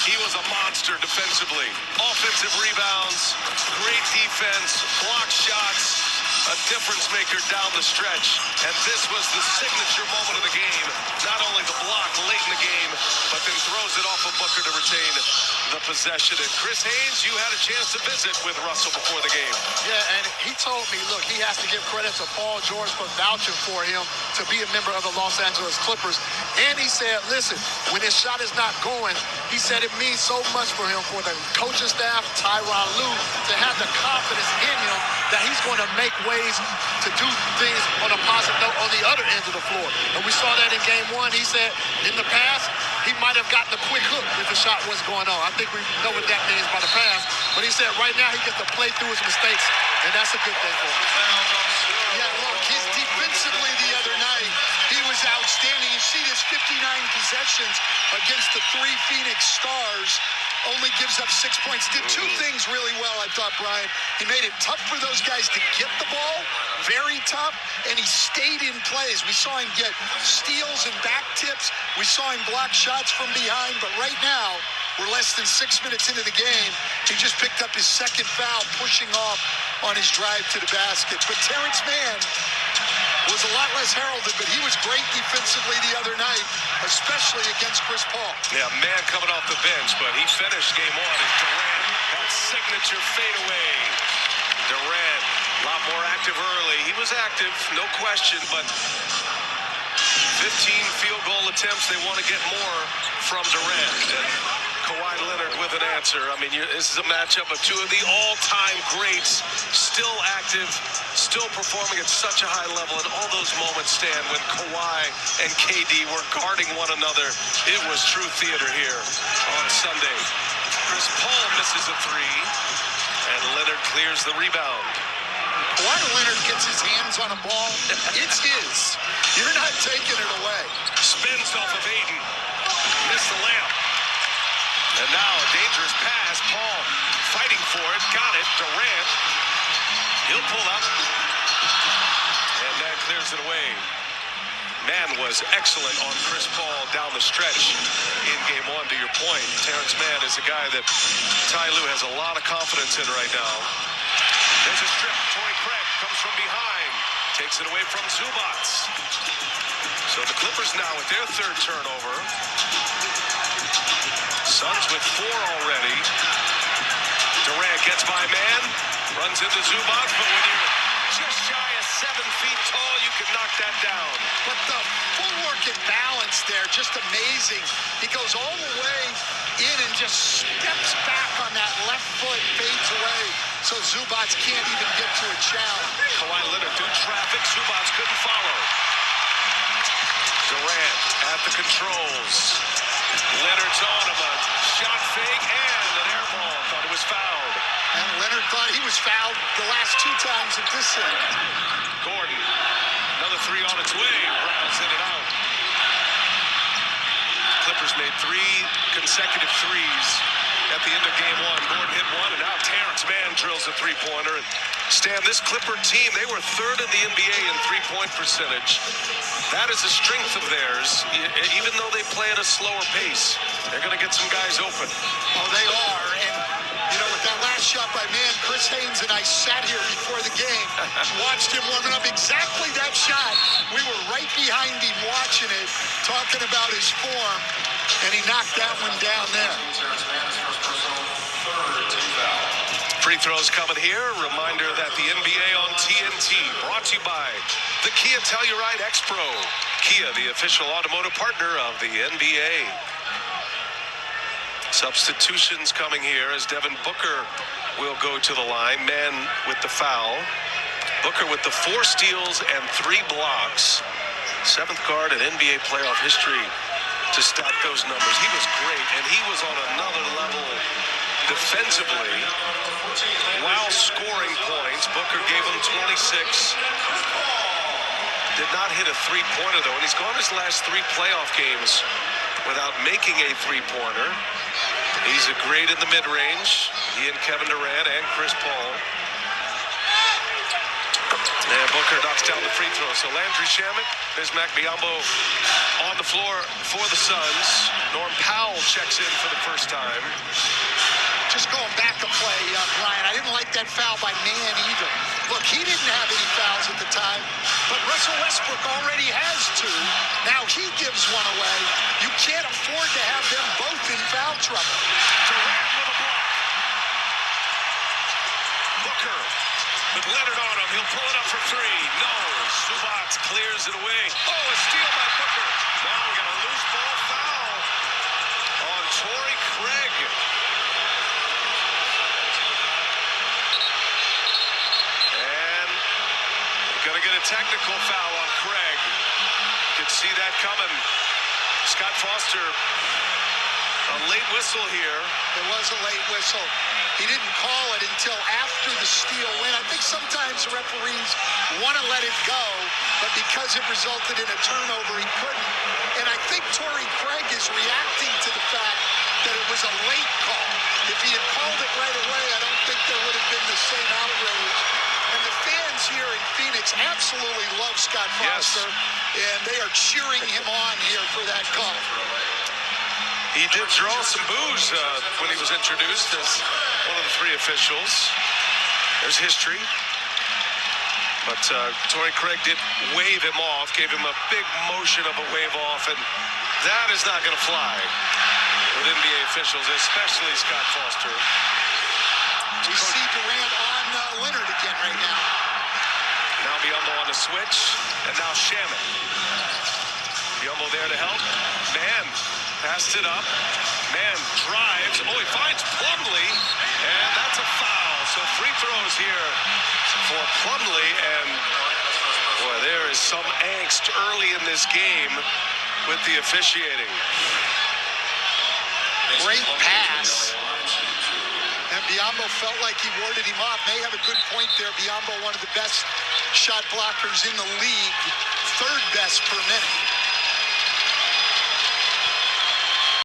he was a monster defensively. Offensive rebounds, great defense, block shots, a difference maker down the stretch. And this was the signature moment of the game. Not only the block late in the game, but then throws it off of Booker to retain the possession. And Chris Haynes, you had a chance to visit with Russell before the game. Yeah, and he told me, look, he has to give credit to Paul George for vouching for him to be a member of the Los Angeles Clippers. And he said, listen, when his shot is not going, he said it means so much for him, for the coaching staff, Tyronn Lue, to have the confidence in him that he's going to make ways to do things on a positive note on the other end of the floor. And we saw that in game one. He said in the past, he might have gotten a quick hook if the shot wasn't going on. I think we know what that means by the pass. But he said right now he gets to play through his mistakes, and that's a good thing for him. Yeah, look, his defensively the other night, he was outstanding. You see this 59 possessions against the three Phoenix Stars. Only gives up 6 points. Did two things really well, I thought, Brian. He made it tough for those guys to get the ball, very tough, and he stayed in plays. We saw him get steals and back tips. We saw him block shots from behind, but right now, we're less than 6 minutes into the game. He just picked up his second foul, pushing off on his drive to the basket. But Terrence Mann was a lot less heralded, but he was great defensively the other night, especially against Chris Paul. Yeah, Mann coming off the bench, but he finished game one. And Durant, that signature fadeaway. Durant, a lot more active early. He was active, no question, but 15 field goal attempts. They want to get more from Durant. And Kawhi Leonard with an answer. I mean, this is a matchup of two of the all-time greats, still active, still performing at such a high level. And all those moments, Stan, when Kawhi and KD were guarding one another, it was true theater here on Sunday. Chris Paul misses a three, and Leonard clears the rebound. Kawhi Leonard gets his hands on a ball, it's his. You're not taking it away. Spins off of Ayton. Missed the layup. And now a dangerous pass. Paul fighting for it. Got it. Durant. He'll pull up. And that clears it away. Mann was excellent on Chris Paul down the stretch in game one. To your point, Terrence Mann is a guy that Ty Lue has a lot of confidence in right now. There's a strip. Torrey Craig comes from behind. Takes it away from Zubac. So the Clippers now with their third turnover. Suns with 4 already. Durant gets by Mann. Runs into Zubac, but when you're just shy of 7 feet tall, you can knock that down. But the footwork and balance there, just amazing. He goes all the way in and just steps back on that left foot, fades away, so Zubac can't even get to a challenge. Kawhi Leonard through traffic. Zubac couldn't follow. Durant at the controls. Leonard's on him. A shot fake and an air ball. Thought it was fouled. And Leonard thought he was fouled the last 2 times at this end. Gordon, another three on its way. Rounds in and out. Clippers made 3 consecutive threes at the end of game one. Gordon hit one, and now Terrence Mann drills a three-pointer. And Stan, this Clipper team, they were 3rd in the NBA in three-point percentage. That is a strength of theirs. Even though they play at a slower pace, they're going to get some guys open. Oh, they are. And, you know, with that last shot by Mann, Chris Haynes and I sat here before the game, watched him warming up exactly that shot. We were right behind him watching it, talking about his form, and he knocked that one down there. Free throws coming here. Reminder that the NBA on TNT, brought to you by the Kia Telluride X-Pro. Kia, the official automotive partner of the NBA. Substitutions coming here as Devin Booker will go to the line. Mann with the foul. Booker with the 4 steals and 3 blocks. 7th guard in NBA playoff history to stack those numbers. He was great, and he was on another level defensively while scoring points. Booker gave him 26. Did not hit a three-pointer, though, and he's gone his last 3 playoff games without making a three-pointer. He's a great in the mid-range. He and Kevin Durant and Chris Paul. And Booker knocks down the free throw. So Landry Shamet, Bismack Biyombo on the floor for the Suns. Norm Powell checks in for the first time. Just going back a play, Brian, I didn't like that foul by Mann either. Look, he didn't have any fouls at the time, but Russell Westbrook already has 2. Now he gives one away. You can't afford to have them both in foul trouble. Durant with a block. Booker with Leonard on him. He'll pull it up for 3. No. Zubac clears it away. Oh, a steal by Booker. Now we got a loose ball foul on Torrey Craig. And we're going to get a technical foul on Craig. You can see that coming. Scott Foster, a late whistle here. There was a late whistle. He didn't call it until after the steal win. I think sometimes referees want to let it go, but because it resulted in a turnover, he couldn't. And I think Torrey Craig is reacting to the fact that it was a late call. If he had called it right away, I don't think there would have been the same outrage. And the fans here in Phoenix absolutely love Scott Foster, and they are cheering him on here for that call. He did draw some boos when he was introduced as one of the 3 officials. There's history. But Torrey Craig did wave him off, gave him a big motion of a wave off, and that is not going to fly with NBA officials, especially Scott Foster. We see Durant on Leonard again right now. Now Biyombo on the switch, and now Shamet. Biyombo there to help. Mann passed it up. Mann drives. Oh, he finds Plumlee, and that's a foul. So free throws here for Plumlee, and boy, there is some angst early in this game with the officiating. Great pass. And Biyombo felt like he warded him off. May have a good point there. Biyombo, one of the best shot blockers in the league, 3rd best per minute.